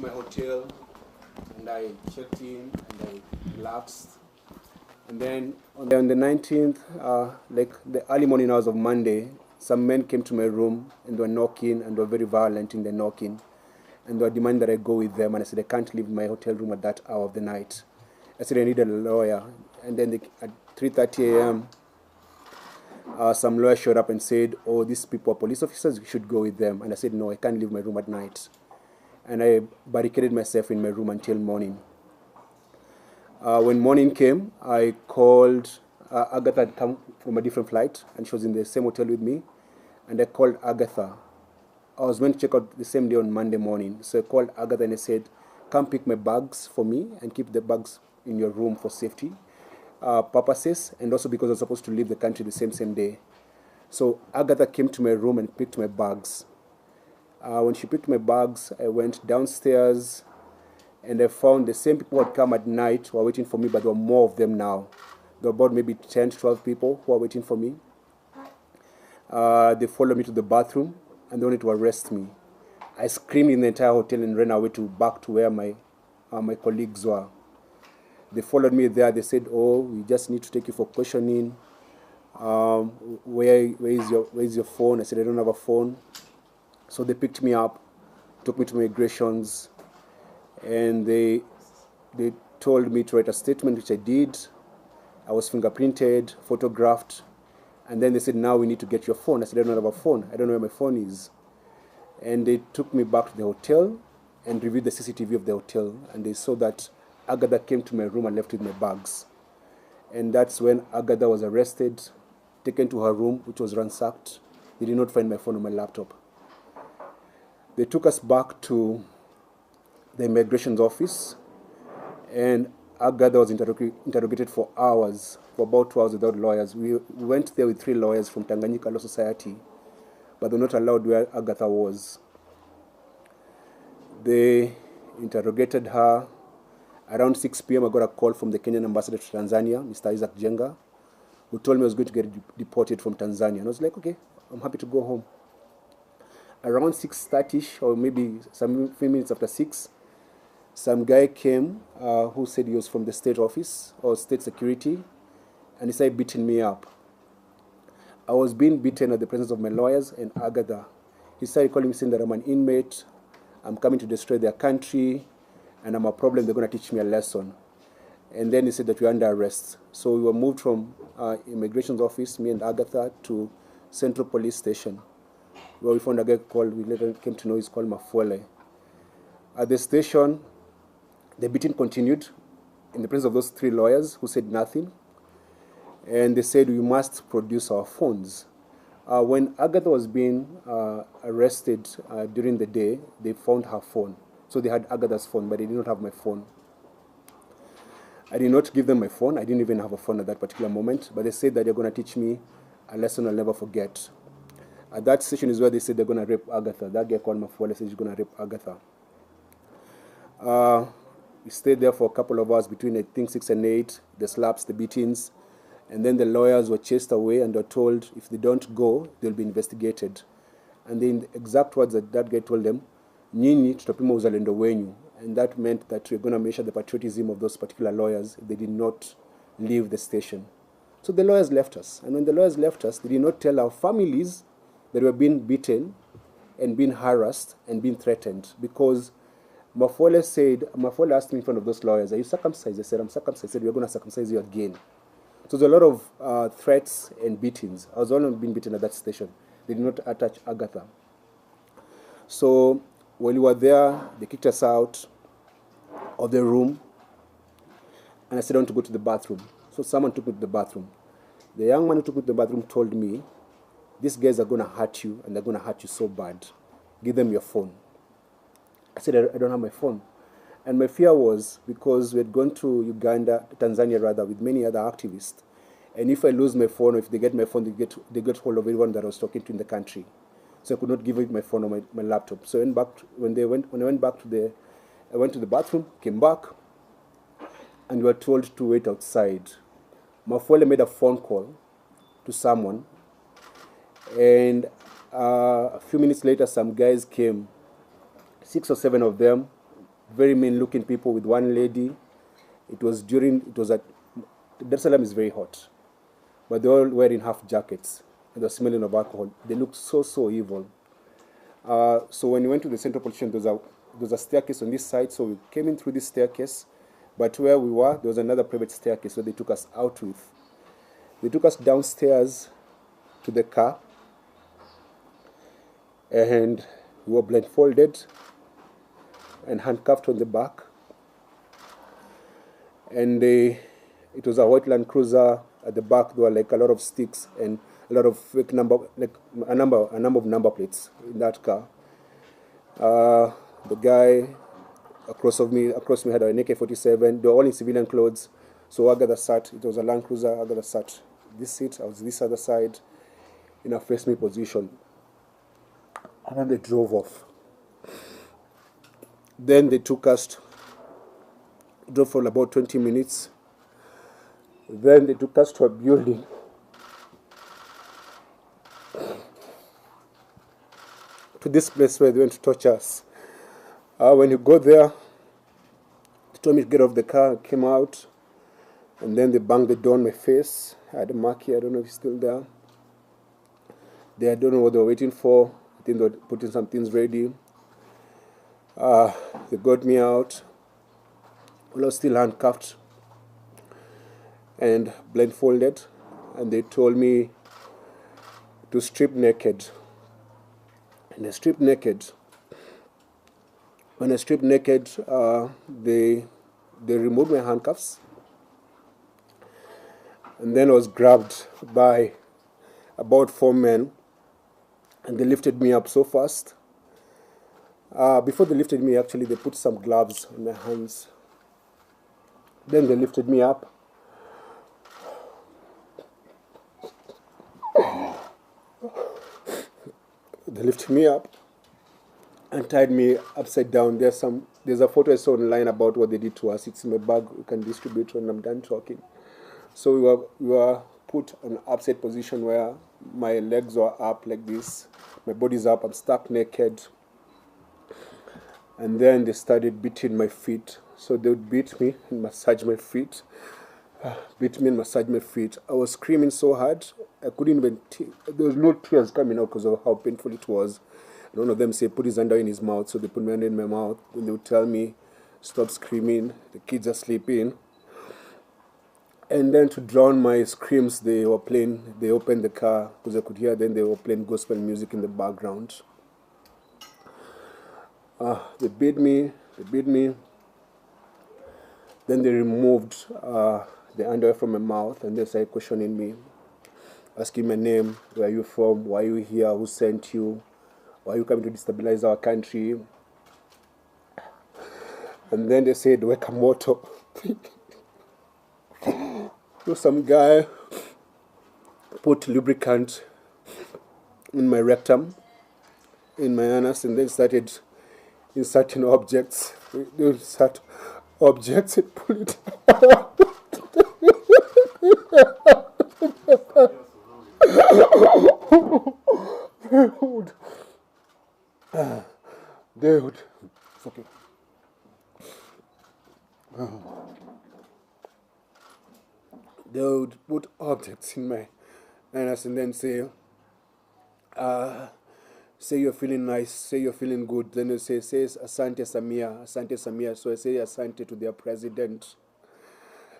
my hotel, and I checked in, and I relaxed. And then on the 19th, like the early morning hours of Monday, some men came to my room and they were knocking, and they were very violent in the knocking. And they were demanding that I go with them. And I said, I can't leave my hotel room at that hour of the night. I said, I needed a lawyer. And then at 3:30 a.m., some lawyer showed up and said, oh, these people are police officers, you should go with them. And I said, no, I can't leave my room at night. And I barricaded myself in my room until morning. When morning came, I called Agatha had come from a different flight, and she was in the same hotel with me. And I called Agatha. I was going to check out the same day on Monday morning. So I called Agatha and I said, come pick my bags for me and keep the bags in your room for safety purposes, and also because I was supposed to leave the country the same day. So Agatha came to my room and picked my bags. When she picked my bags, I went downstairs and I found the same people who had come at night who were waiting for me, but there were more of them now. There were about maybe 10 to 12 people who were waiting for me. They followed me to the bathroom and they wanted to arrest me. I screamed in the entire hotel and ran away back to where my colleagues were. They followed me there. They said, oh, we just need to take you for questioning. Where is your phone? I said, I don't have a phone. So they picked me up, took me to migrations, and they told me to write a statement, which I did. I was fingerprinted, photographed, and then they said, now we need to get your phone. I said, I don't have a phone. I don't know where my phone is. And they took me back to the hotel and reviewed the CCTV of the hotel, and they saw that Agatha came to my room and left with my bags. And that's when Agatha was arrested, taken to her room, which was ransacked. They did not find my phone or my laptop. They took us back to the immigration office, and Agatha was interrogated for hours, for about 2 hours without lawyers. We went there with 3 lawyers from Tanganyika Law Society, but they were not allowed where Agatha was. They interrogated her. Around 6 p.m., I got a call from the Kenyan ambassador to Tanzania, Mr. Isaac Jenga, who told me I was going to get deported from Tanzania. And I was like, okay, I'm happy to go home. Around 6:30, or maybe some few minutes after 6, some guy came who said he was from the state office or state security, and he started beating me up. I was being beaten at the presence of my lawyers and Agatha. He started calling me, saying that I'm an inmate, I'm coming to destroy their country, and I'm a problem, they're going to teach me a lesson. And then he said that we're under arrest. So we were moved from immigration office, me and Agatha, to Central Police Station, where we found a guy called, we later came to know he's called Mafuele. At the station, the beating continued in the presence of those 3 lawyers who said nothing. And they said, we must produce our phones. When Agatha was being arrested during the day, they found her phone. So they had Agatha's phone, but they did not have my phone. I did not give them my phone. I didn't even have a phone at that particular moment. But they said that they're going to teach me a lesson I'll never forget. At that station is where they said they're going to rape Agatha. That guy called Mafuele said he's going to rape Agatha. We stayed there for a couple of hours between, I think, 6 and 8. The slaps, the beatings. And then the lawyers were chased away and were told if they don't go, they'll be investigated. And the exact words that guy told them, nyinyi tutapima uzalendo wenyu. And that meant that we're going to measure the patriotism of those particular lawyers if they did not leave the station. So the lawyers left us. And when the lawyers left us, they did not tell our families that we were being beaten and being harassed and being threatened. Because Mafuele asked me in front of those lawyers, are you circumcised? I said, I'm circumcised. I said, we're going to circumcise you again. So there's a lot of threats and beatings. I was only being beaten at that station. They did not attach Agatha. So when we were there, they kicked us out of the room, and I said I want to go to the bathroom. So someone took me to the bathroom. The young man who took me to the bathroom told me, these guys are going to hurt you, and they're going to hurt you so bad. Give them your phone. I said, I don't have my phone. And my fear was, because we had gone to Tanzania rather, with many other activists, and if I lose my phone, or if they get my phone, they get hold of everyone that I was talking to in the country. So I could not give it my phone or my laptop. So when I went to the bathroom, came back, and we were told to wait outside. Mafuele made a phone call to someone, and a few minutes later, some guys came, 6 or 7 of them, very mean-looking people with one lady. It was at, Dar es Salaam is very hot, but they were all wearing half jackets and they were smelling of alcohol. They looked so evil. So when we went to the central police station, there was a staircase on this side, so we came in through this staircase, but where we were, there was another private staircase, so they took us out with. They took us downstairs to the car, and we were blindfolded and handcuffed on the back. And it was a white Land Cruiser. At the back, there were like a lot of sticks and a lot of fake number, like a number of number plates in that car. The guy across me had an AK-47. They were all in civilian clothes. So Agatha sat. It was a Land Cruiser. Agatha sat this seat. I was this other side in a face me position. And then they drove off. Then they took us, drove for about 20 minutes. Then they took us to a building. To this place where they went to torture us. When you go there, they told me to get off the car. I came out, and then they banged the door on my face. I had a mark here. I don't know if it's still there. I don't know what they were waiting for. I think they were putting some things ready. They got me out. I was still handcuffed and blindfolded, and they told me to strip naked. And I stripped naked. When I stripped naked, they removed my handcuffs, and then I was grabbed by about 4 men, and they lifted me up so fast. Before they lifted me, actually, they put some gloves on my hands. Then they lifted me up. They lifted me up and tied me upside down. There's a photo I saw online about what they did to us. It's in my bag. We can distribute when I'm done talking. So we were put in an upside position where my legs were up like this. My body's up. I'm stuck naked. And then they started beating my feet. So they would beat me and massage my feet. Beat me and massage my feet. I was screaming so hard, I couldn't even, there was no tears coming out because of how painful it was. And one of them said, put his hand in his mouth. So they put my hand in my mouth. And they would tell me, stop screaming. The kids are sleeping. And then to drown my screams, they opened the car because I could hear them. They were playing gospel music in the background. They beat me. Then they removed the underwear from my mouth, and they started questioning me, asking my name, where are you from, why are you here, who sent you, why are you coming to destabilize our country? And then they said, weka moto. So some guy put lubricant in my rectum, in my anus, and then started inserting objects. They insert objects and pull it out. They would okay. They would put objects in my anus and then say you're feeling nice, say you're feeling good. Then they say Asante Samia, Asante Samia. So I say Asante to their president.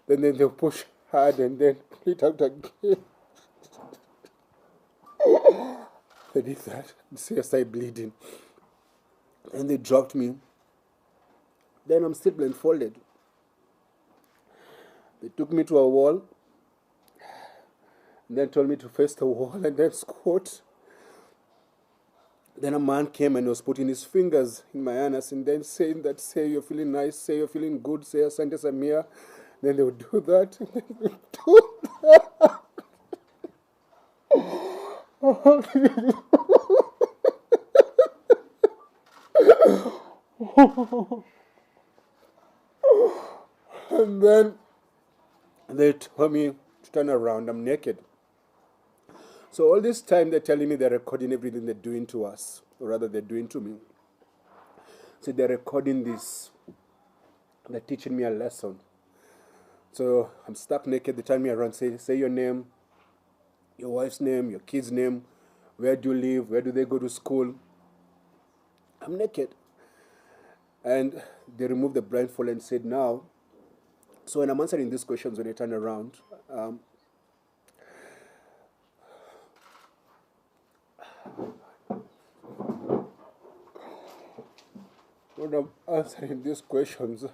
Then they'll push hard and then pull it out again. They did that. See, I started bleeding. And they dropped me. Then I'm still blindfolded. They took me to a wall. And then told me to face the wall and then squat. Then a man came and was putting his fingers in my anus and then saying that, say you're feeling nice, say you're feeling good, say Asante Samia. Then they would do that. And then they would do that. And then they told me to turn around. I'm naked. So all this time they're telling me they're recording everything they're doing to us, or rather they're doing to me. So they're recording this. They're teaching me a lesson. So I'm stuck naked. They turn me around, say your name, your wife's name, your kid's name, where do you live, where do they go to school. I'm naked. And they removed the blindfold and said, now, so when I'm answering these questions, when I turn around, when I'm answering these questions,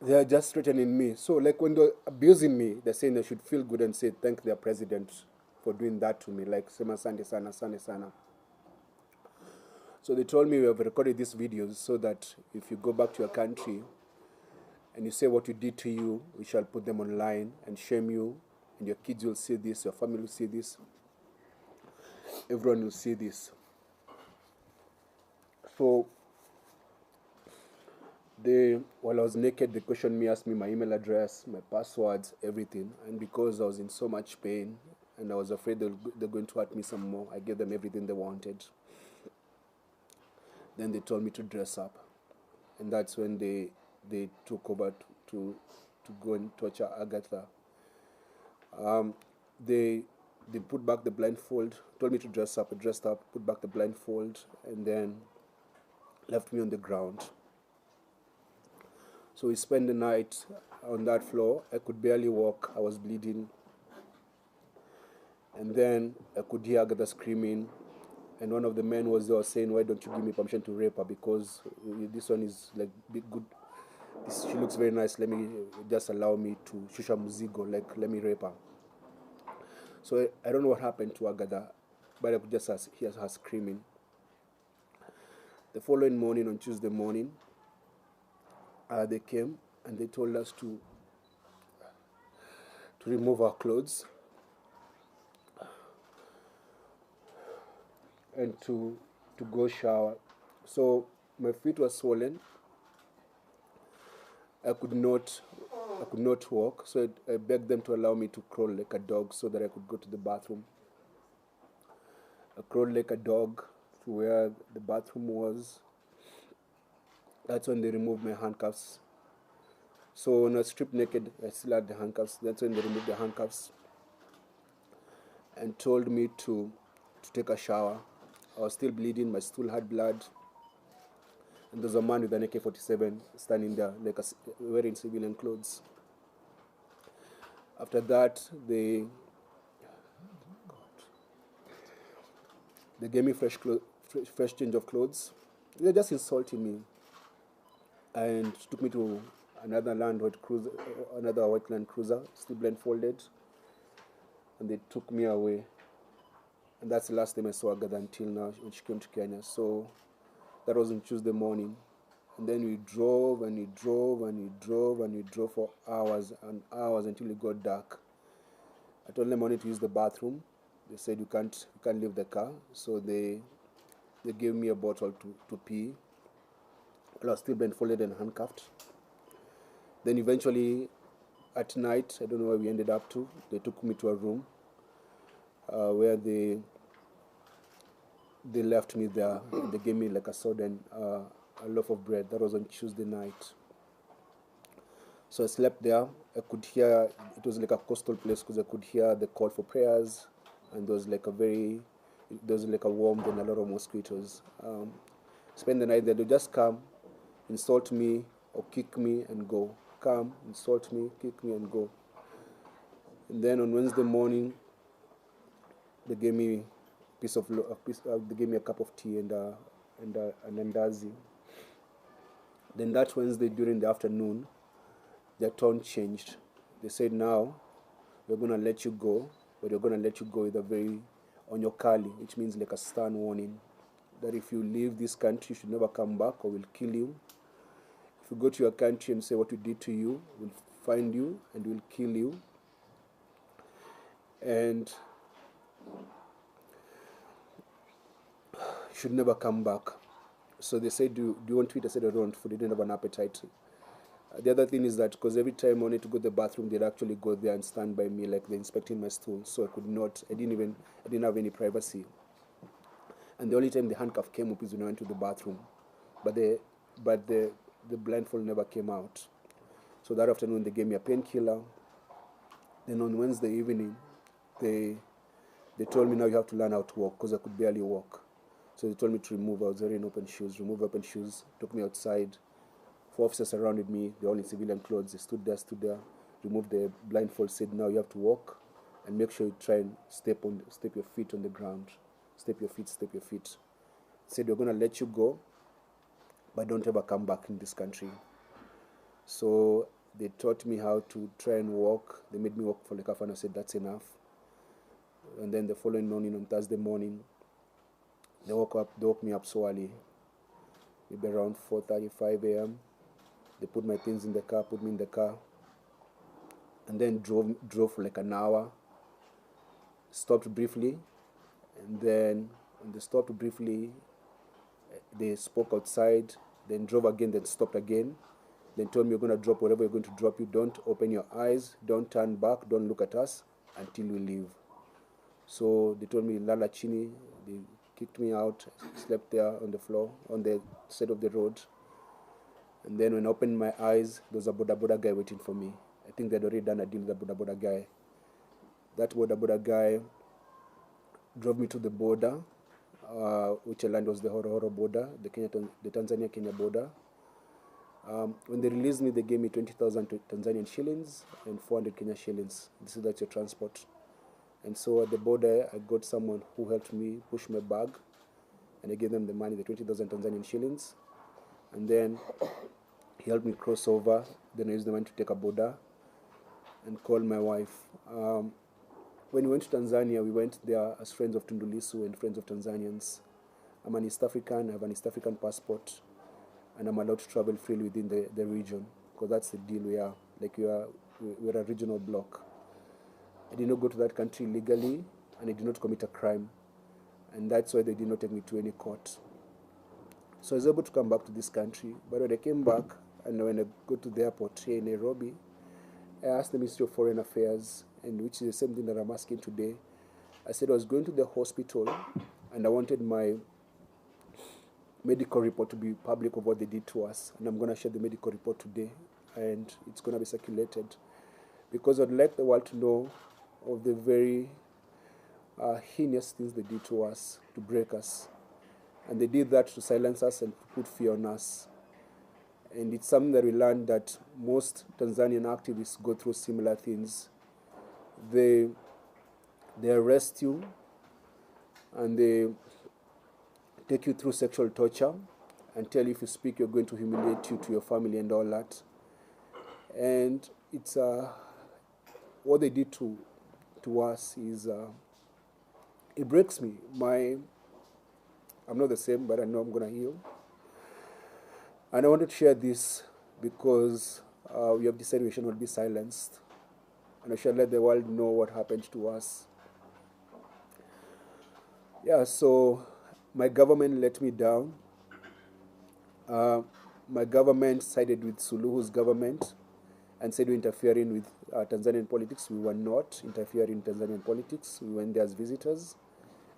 they are just threatening me. So like when they're abusing me, they're saying they should feel good and say thank their president for doing that to me, like Sema Sande Sana, Sande Sana. So they told me we have recorded these videos so that if you go back to your country and you say what we did to you, we shall put them online and shame you, and your kids will see this, your family will see this, everyone will see this. So while I was naked, they questioned me, asked me my email address, my passwords, everything. And because I was in so much pain and I was afraid they're going to hurt me some more, I gave them everything they wanted. Then they told me to dress up. And that's when they took over to go and torture Agatha. They put back the blindfold, told me to dress up. I dressed up, put back the blindfold, and then left me on the ground. So we spent the night on that floor. I could barely walk. I was bleeding. And then I could hear Agatha screaming. And one of the men was there saying, why don't you give me permission to rape her? Because this one is like big good. She looks very nice. Let me just allow me to shusha muzigo. Like, let me rape her. So I don't know what happened to Agatha, but I could just hear her screaming. The following morning, on Tuesday morning, they came and they told us to remove our clothes and to go shower. So my feet were swollen. I could not walk. So I begged them to allow me to crawl like a dog so that I could go to the bathroom. I crawled like a dog to where the bathroom was. That's when they removed my handcuffs. So when I was stripped naked, I still had the handcuffs. That's when they removed the handcuffs and told me to take a shower. I was still bleeding, my stool had blood. And there's a man with an AK-47 standing there, like wearing civilian clothes. After that, they gave me fresh change of clothes. They were just insulting me and took me to another white Land Cruiser, still blindfolded, and they took me away. And that's the last time I saw Agatha until now when she came to Kenya. So that was on Tuesday morning. And then we drove and we drove and we drove and we drove for hours and hours until it got dark. I told them I wanted to use the bathroom. They said you can't leave the car. So they gave me a bottle to pee. I was still blindfolded and handcuffed. Then eventually at night, I don't know where we ended up to, they took me to a room where they left me there. They gave me like a soda and a loaf of bread. That was on Tuesday night. So I slept there. I could hear, it was like a coastal place because I could hear the call for prayers, and there was like a warmth and a lot of mosquitoes. Spend the night there. They just come, insult me or kick me and go. Come, insult me, kick me and go. And then on Wednesday morning, they gave me they gave me a cup of tea and an andazi. Then that Wednesday during the afternoon, their tone changed. They said, now we're going to let you go, but we're going to let you go with a very on your kali, which means like a stern warning, that if you leave this country, you should never come back or we'll kill you. If you go to your country and say what we did to you, we'll find you and we'll kill you. And you should never come back. So they said, do you want to eat? I said, I don't want food. I didn't have an appetite. The other thing is that because every time I wanted to go to the bathroom, they'd actually go there and stand by me like they're inspecting my stool. So I didn't have any privacy. And the only time the handcuff came up is when I went to the bathroom. But the the blindfold never came out. So that afternoon they gave me a painkiller. Then on Wednesday evening, they told me now you have to learn how to walk because I could barely walk. So they told me to remove. I was wearing open shoes. Remove open shoes. Took me outside. 4 officers surrounded me. They're all in civilian clothes. They stood there. Removed the blindfold. Said now you have to walk, and make sure you try and step your feet on the ground. Step your feet. Said we're gonna let you go, but don't ever come back in this country. So they taught me how to try and walk. They made me walk for like half an hour. I said that's enough. And then the following morning, on Thursday morning, they woke me up so early, maybe around 4:35 a.m. They put my things in the car, put me in the car, and then drove for like an hour. Stopped briefly, and then when they stopped briefly, they spoke outside, then drove again, then stopped again. Then told me you're going to drop whatever you're going to drop. You don't open your eyes, don't turn back, don't look at us until we leave. So they told me lala chini. They kicked me out, slept there on the floor, on the side of the road. And then when I opened my eyes, there was a boda guy waiting for me. I think they'd already done a deal with the boda guy. That boda guy drove me to the border, which I learned was the Horo border, the Tanzania-Kenya border. When they released me, they gave me 20,000 Tanzanian shillings and 400 Kenya shillings. That's your transport. And so at the border, I got someone who helped me push my bag, and I gave them the money, the 20,000 Tanzanian shillings. And then he helped me cross over. Then I used the money to take a border and call my wife. When we went to Tanzania, we went there as friends of Tundu Lissu and friends of Tanzanians. I'm an East African, I have an East African passport, and I'm allowed to travel freely within the region, because that's the deal we are. Like we're a regional bloc. I did not go to that country legally, and I did not commit a crime, and that's why they did not take me to any court. So I was able to come back to this country, but when I came back, and when I go to the airport here in Nairobi, I asked the Ministry of Foreign Affairs, and which is the same thing that I'm asking today. I said I was going to the hospital, and I wanted my medical report to be public of what they did to us, and I'm going to share the medical report today, and it's going to be circulated, because I'd like the world to know of the very heinous things they did to us, to break us, and they did that to silence us and to put fear on us. And it's something that we learned, that most Tanzanian activists go through similar things. They arrest you, and they take you through sexual torture and tell you if you speak, you're going to humiliate you to your family and all that. And it's what they did to us is it breaks me. I'm not the same, but I know I'm gonna heal. And I wanted to share this because we have decided we should not be silenced, and I should let the world know what happened to us. Yeah, so my government let me down. My government sided with Suluhu's government and said we're interfering with Tanzanian politics. We were not interfering in Tanzanian politics. We went there as visitors,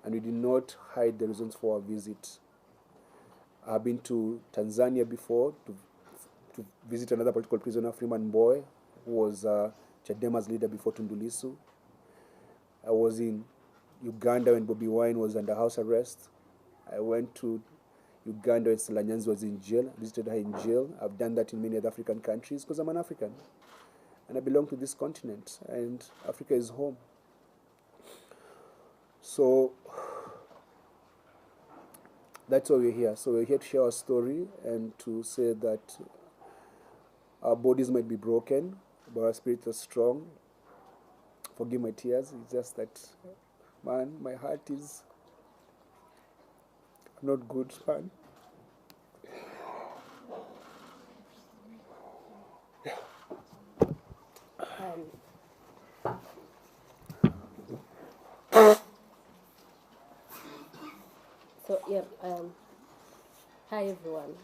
and we did not hide the reasons for our visit. I've been to Tanzania before to visit another political prisoner, Freeman Mbowe, who was Chadema's leader before Tundu Lissu. I was in Uganda when Bobi Wine was under house arrest. I went to Uganda when Stella Nyanzi was in jail, visited her in jail. I've done that in many other African countries because I'm an African. And I belong to this continent, and Africa is home. So that's why we're here. So we're here to share our story and to say that our bodies might be broken, but our spirits are strong. Forgive my tears. It's just that, man, my heart is not good, man. So, yeah, hi everyone.